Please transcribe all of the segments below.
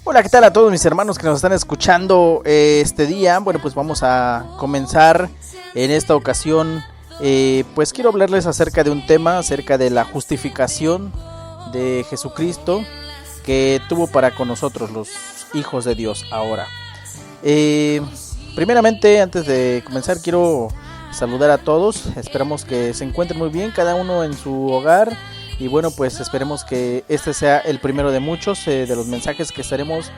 Hola, ¿qué tal a todos mis hermanos que nos están escuchando este día? Bueno, pues vamos a comenzar en esta ocasión. Pues quiero hablarles acerca de un tema, acerca de la justificación de Jesucristo que tuvo para con nosotros los hijos de Dios ahora. Primeramente, antes de comenzar, quiero saludar a todos. Esperamos que se encuentren muy bien, cada uno en su hogar. Y bueno, pues esperemos que este sea el primero de muchos de los mensajes que estaremos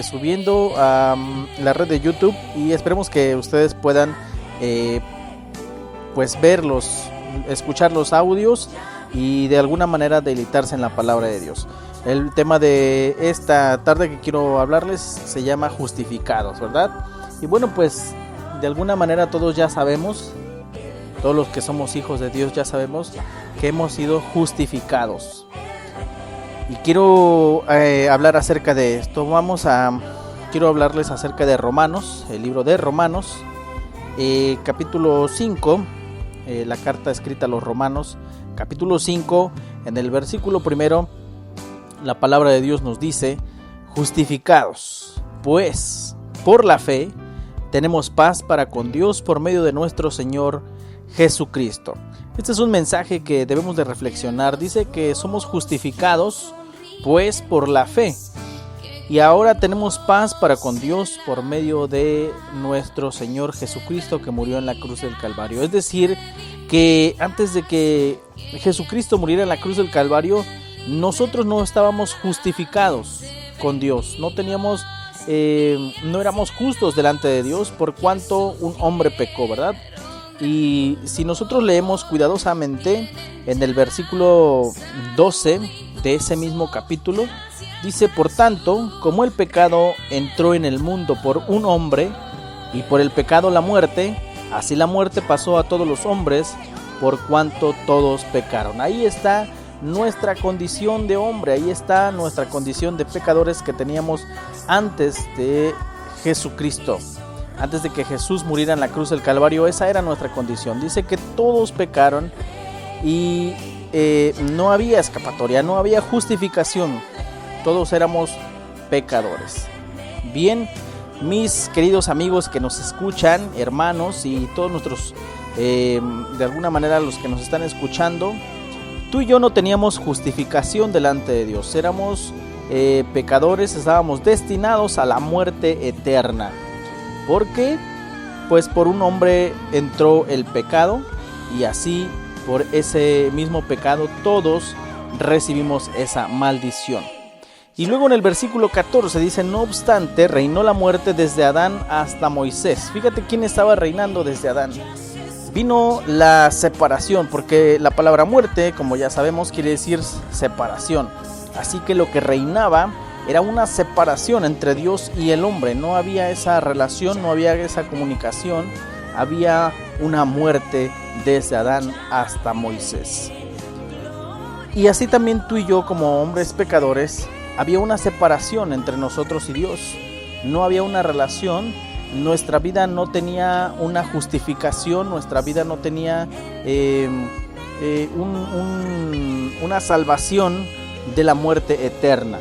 subiendo a la red de YouTube. Y esperemos que ustedes puedan pues verlos, escuchar los audios y de alguna manera deleitarse en la palabra de Dios. El tema de esta tarde que quiero hablarles se llama justificados, ¿verdad? Y bueno, pues de alguna manera todos ya sabemos, todos los que somos hijos de Dios ya sabemos que hemos sido justificados. Y quiero hablar acerca de esto. Quiero hablarles acerca de Romanos, el libro de Romanos, capítulo 5, la carta escrita a los Romanos, capítulo 5, en el versículo primero, la palabra de Dios nos dice: justificados, pues, por la fe, tenemos paz para con Dios por medio de nuestro Señor Jesucristo. Este es un mensaje que debemos de reflexionar. Dice que somos justificados pues por la fe, y ahora tenemos paz para con Dios por medio de nuestro Señor Jesucristo, que murió en la cruz del Calvario. Es decir, que antes de que Jesucristo muriera en la cruz del Calvario, nosotros no estábamos justificados con Dios, no éramos justos delante de Dios por cuanto un hombre pecó, ¿verdad? Y si nosotros leemos cuidadosamente en el versículo 12 de ese mismo capítulo, dice: por tanto, como el pecado entró en el mundo por un hombre, y por el pecado la muerte, así la muerte pasó a todos los hombres, por cuanto todos pecaron. Ahí está nuestra condición de hombre, ahí está nuestra condición de pecadores que teníamos antes de Jesucristo. Antes de que Jesús muriera en la cruz del Calvario, esa era nuestra condición. Dice que todos pecaron y no había escapatoria, no había justificación. Todos éramos pecadores. Bien, mis queridos amigos que nos escuchan, hermanos y todos nuestros, de alguna manera los que nos están escuchando, tú y yo no teníamos justificación delante de Dios. Éramos pecadores, estábamos destinados a la muerte eterna. ¿Por qué? Pues por un hombre entró el pecado, y así por ese mismo pecado todos recibimos esa maldición. Y luego en el versículo 14 dice: no obstante, reinó la muerte desde Adán hasta Moisés. Fíjate quién estaba reinando desde Adán. Vino la separación, porque la palabra muerte, como ya sabemos, quiere decir separación. Así que lo que reinaba era una separación entre Dios y el hombre. No había esa relación, no había esa comunicación. Había una muerte desde Adán hasta Moisés. Y así también tú y yo, como hombres pecadores, había una separación entre nosotros y Dios. No había una relación. Nuestra vida no tenía una justificación. Nuestra vida no tenía una salvación de la muerte eterna.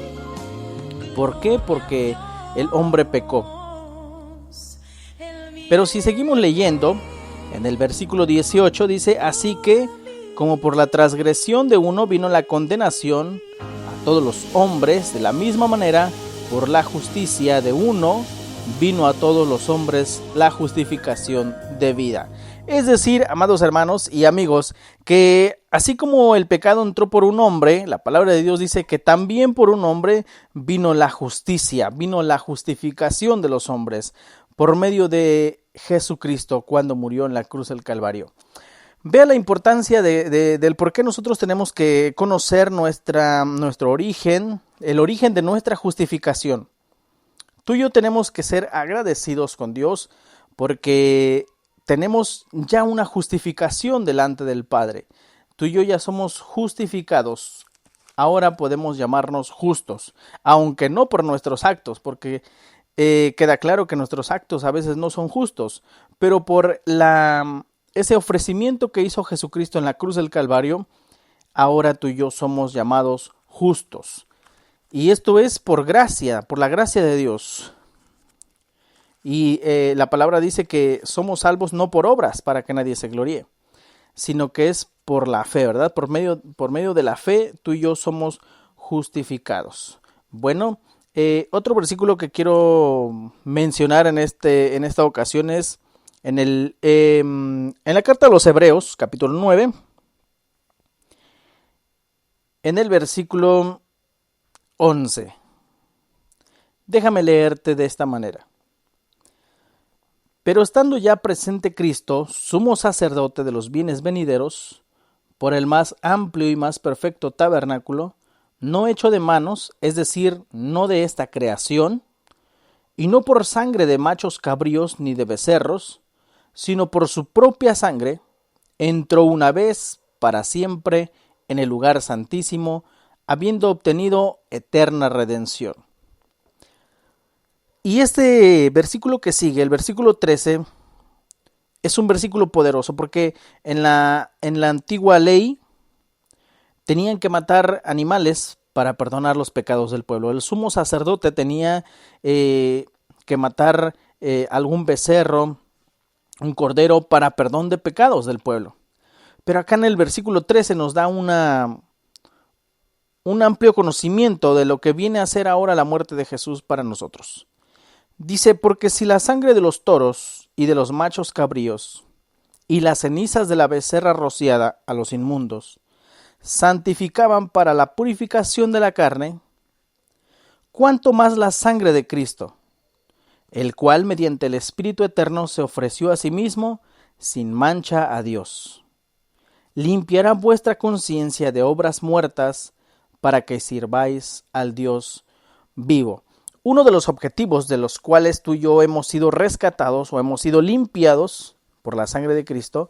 ¿Por qué? Porque el hombre pecó. Pero si seguimos leyendo, en el versículo 18 dice: así que, como por la transgresión de uno vino la condenación a todos los hombres, de la misma manera, por la justicia de uno, vino a todos los hombres la justificación de vida. Es decir, amados hermanos y amigos, que así como el pecado entró por un hombre, la palabra de Dios dice que también por un hombre vino la justicia, vino la justificación de los hombres, por medio de Jesucristo cuando murió en la cruz del Calvario. Vea la importancia del por qué nosotros tenemos que conocer nuestro origen, el origen de nuestra justificación. Tú y yo tenemos que ser agradecidos con Dios porque tenemos ya una justificación delante del Padre. Tú y yo ya somos justificados. Ahora podemos llamarnos justos, aunque no por nuestros actos, porque queda claro que nuestros actos a veces no son justos, pero por ese ofrecimiento que hizo Jesucristo en la cruz del Calvario, ahora tú y yo somos llamados justos. Y esto es por gracia, por la gracia de Dios. Y la palabra dice que somos salvos no por obras para que nadie se gloríe, sino que es por la fe, ¿verdad? Por medio de la fe tú y yo somos justificados. Bueno, otro versículo que quiero mencionar en esta ocasión es en la carta a los Hebreos, capítulo 9, en el versículo 11. Déjame leerte de esta manera. Pero estando ya presente Cristo, sumo sacerdote de los bienes venideros, por el más amplio y más perfecto tabernáculo, no hecho de manos, es decir, no de esta creación, y no por sangre de machos cabríos ni de becerros, sino por su propia sangre, entró una vez para siempre en el lugar santísimo, habiendo obtenido eterna redención. Y este versículo que sigue, el versículo 13, es un versículo poderoso porque en la antigua ley tenían que matar animales para perdonar los pecados del pueblo. El sumo sacerdote tenía que matar algún becerro, un cordero para perdón de pecados del pueblo. Pero acá en el versículo 13 nos da un amplio conocimiento de lo que viene a ser ahora la muerte de Jesús para nosotros. Dice, porque si la sangre de los toros y de los machos cabríos y las cenizas de la becerra rociada a los inmundos santificaban para la purificación de la carne, ¿cuánto más la sangre de Cristo, el cual mediante el Espíritu Eterno se ofreció a sí mismo sin mancha a Dios? Limpiará vuestra conciencia de obras muertas para que sirváis al Dios vivo. Uno de los objetivos de los cuales tú y yo hemos sido rescatados o hemos sido limpiados por la sangre de Cristo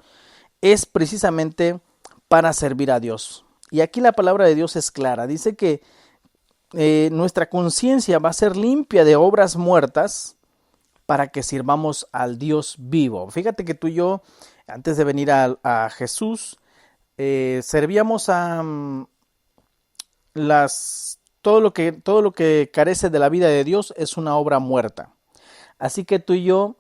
es precisamente para servir a Dios. Y aquí la palabra de Dios es clara. Dice que nuestra conciencia va a ser limpia de obras muertas para que sirvamos al Dios vivo. Fíjate que tú y yo, antes de venir a Jesús, servíamos a todo lo que carece de la vida de Dios es una obra muerta. Así que tú y yo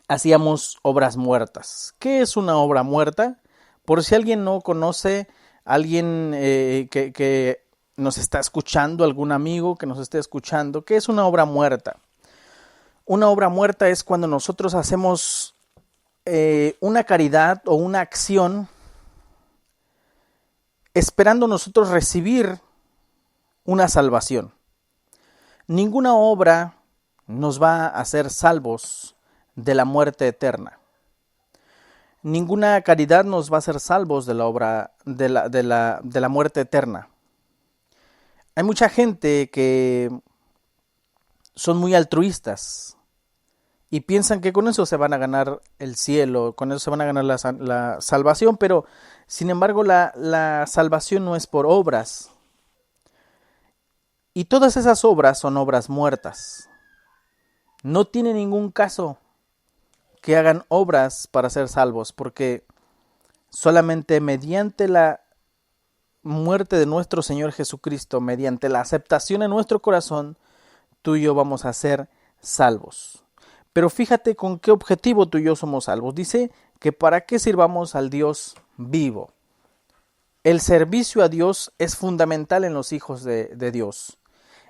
hacíamos obras muertas. ¿Qué es una obra muerta? Por si alguien no conoce, alguien que nos está escuchando, algún amigo que nos esté escuchando, ¿qué es una obra muerta? Una obra muerta es cuando nosotros hacemos una caridad o una acción esperando nosotros recibir una salvación. Ninguna obra nos va a hacer salvos de la muerte eterna. Ninguna caridad nos va a hacer salvos de la obra de la muerte eterna. Hay mucha gente que son muy altruistas y piensan que con eso se van a ganar el cielo, con eso se van a ganar la salvación, pero sin embargo la salvación no es por obras. Y todas esas obras son obras muertas. No tiene ningún caso que hagan obras para ser salvos, porque solamente mediante la muerte de nuestro Señor Jesucristo, mediante la aceptación en nuestro corazón, tú y yo vamos a ser salvos. Pero fíjate con qué objetivo tú y yo somos salvos. Dice que para qué sirvamos al Dios vivo. El servicio a Dios es fundamental en los hijos de Dios.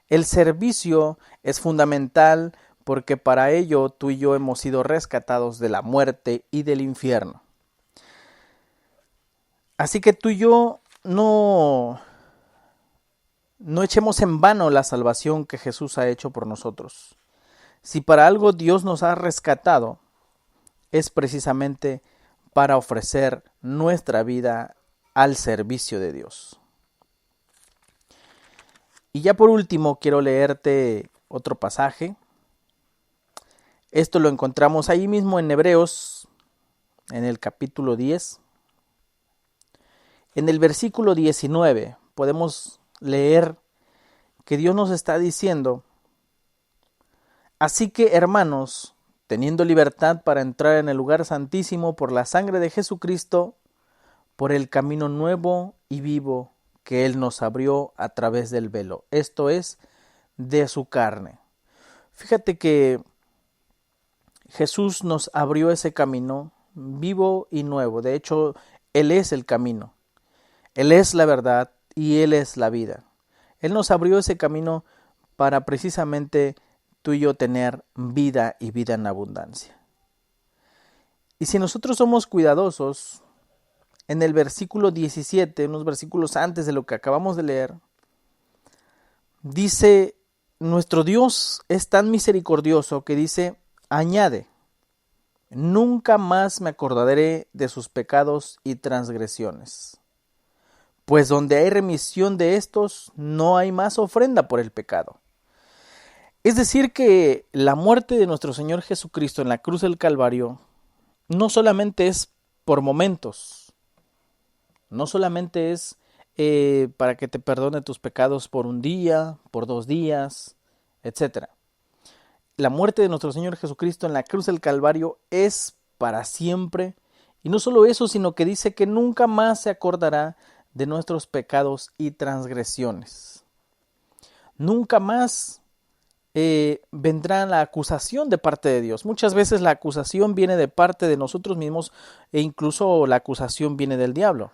El servicio es fundamental porque para ello tú y yo hemos sido rescatados de la muerte y del infierno. Así que tú y yo no echemos en vano la salvación que Jesús ha hecho por nosotros. Si para algo Dios nos ha rescatado, es precisamente para ofrecer nuestra vida al servicio de Dios. Y ya por último quiero leerte otro pasaje. Esto lo encontramos ahí mismo en Hebreos, en el capítulo 10. En el versículo 19 podemos leer que Dios nos está diciendo: así que, hermanos, teniendo libertad para entrar en el lugar santísimo por la sangre de Jesucristo, por el camino nuevo y vivo que Él nos abrió a través del velo, esto es, de su carne. Fíjate que Jesús nos abrió ese camino vivo y nuevo. De hecho, Él es el camino, Él es la verdad y Él es la vida. Él nos abrió ese camino para precisamente tú y yo tener vida y vida en abundancia. Y si nosotros somos cuidadosos, en el versículo 17, unos versículos antes de lo que acabamos de leer, dice, nuestro Dios es tan misericordioso que dice, añade, nunca más me acordaré de sus pecados y transgresiones, pues donde hay remisión de estos, no hay más ofrenda por el pecado. Es decir que la muerte de nuestro Señor Jesucristo en la cruz del Calvario no solamente es por momentos, no solamente es para que te perdone tus pecados por un día, por 2 días, etc. La muerte de nuestro Señor Jesucristo en la cruz del Calvario es para siempre. Y no solo eso, sino que dice que nunca más se acordará de nuestros pecados y transgresiones. Nunca más vendrá la acusación de parte de Dios. Muchas veces la acusación viene de parte de nosotros mismos e incluso la acusación viene del diablo.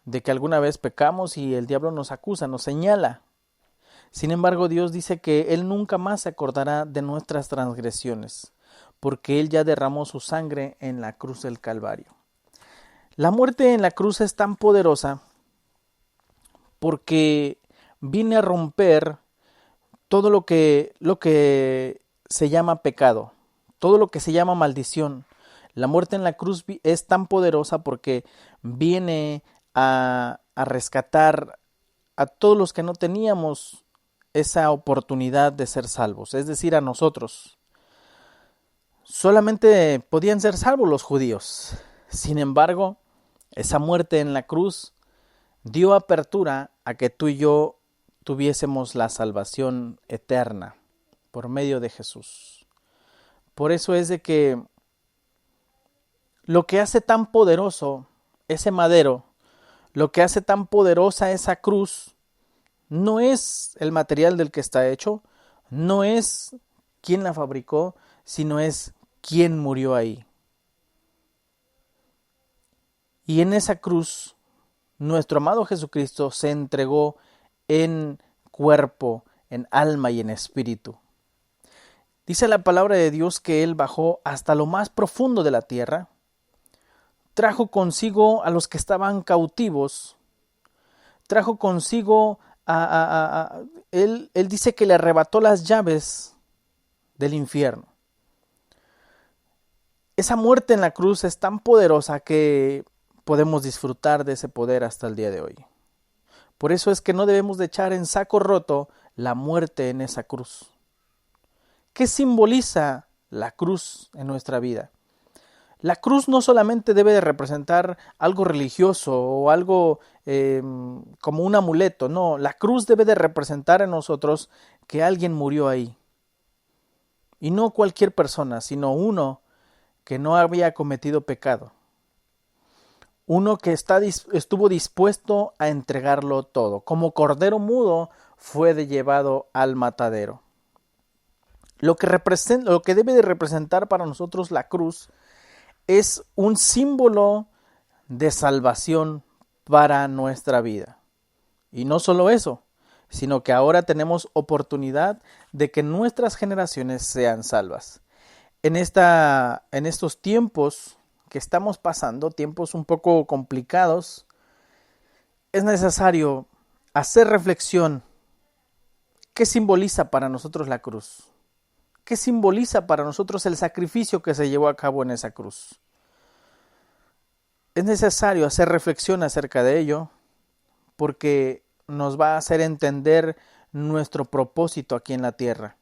De que alguna vez pecamos y el diablo nos acusa, nos señala. Sin embargo, Dios dice que Él nunca más se acordará de nuestras transgresiones, porque Él ya derramó su sangre en la cruz del Calvario. La muerte en la cruz es tan poderosa porque viene a romper todo lo que se llama pecado, todo lo que se llama maldición. La muerte en la cruz es tan poderosa porque viene a rescatar a todos los que no teníamos esa oportunidad de ser salvos, es decir, a nosotros. Solamente podían ser salvos los judíos. Sin embargo, esa muerte en la cruz dio apertura a que tú y yo tuviésemos la salvación eterna por medio de Jesús. Por eso es de que lo que hace tan poderoso ese madero, lo que hace tan poderosa esa cruz, no es el material del que está hecho, no es quién la fabricó, sino es quién murió ahí. Y en esa cruz, nuestro amado Jesucristo se entregó en cuerpo, en alma y en espíritu. Dice la palabra de Dios que Él bajó hasta lo más profundo de la tierra, trajo consigo a los que estaban cautivos, trajo consigo Él dice que le arrebató las llaves del infierno. Esa muerte en la cruz es tan poderosa que podemos disfrutar de ese poder hasta el día de hoy. Por eso es que no debemos de echar en saco roto la muerte en esa cruz. ¿Qué simboliza la cruz en nuestra vida? La cruz no solamente debe de representar algo religioso o algo como un amuleto, no, la cruz debe de representar en nosotros que alguien murió ahí. Y no cualquier persona, sino uno que no había cometido pecado. Uno que estuvo dispuesto a entregarlo todo. Como cordero mudo fue llevado al matadero. Lo que debe de representar para nosotros la cruz es un símbolo de salvación para nuestra vida. Y no solo eso, sino que ahora tenemos oportunidad de que nuestras generaciones sean salvas. En estos tiempos que estamos pasando, tiempos un poco complicados, es necesario hacer reflexión. ¿Qué simboliza para nosotros la cruz? ¿Qué simboliza para nosotros el sacrificio que se llevó a cabo en esa cruz? Es necesario hacer reflexión acerca de ello porque nos va a hacer entender nuestro propósito aquí en la tierra.